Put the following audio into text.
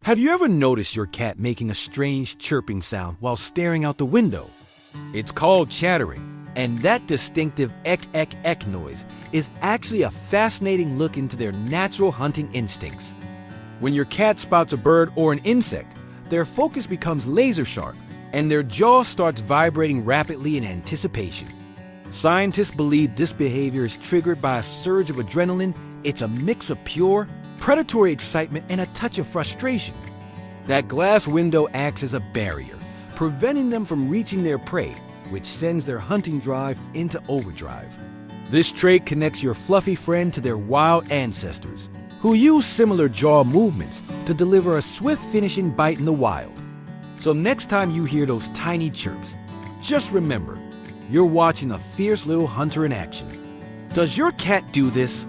Have you ever noticed your cat making a strange chirping sound while staring out the window? It's called chattering, and that distinctive ek ek ek noise is actually a fascinating look into their natural hunting instincts. When your cat spots a bird or an insect, their focus becomes laser sharp, and their jaw starts vibrating rapidly in anticipation. Scientists believe this behavior is triggered by a surge of adrenaline. It's a mix of pure, predatory excitement and a touch of frustration. That glass window acts as a barrier, preventing them from reaching their prey, which sends their hunting drive into overdrive. This trait connects your fluffy friend to their wild ancestors, who use similar jaw movements to deliver a swift finishing bite in the wild. So next time you hear those tiny chirps, just remember, you're watching a fierce little hunter in action. Does your cat do this?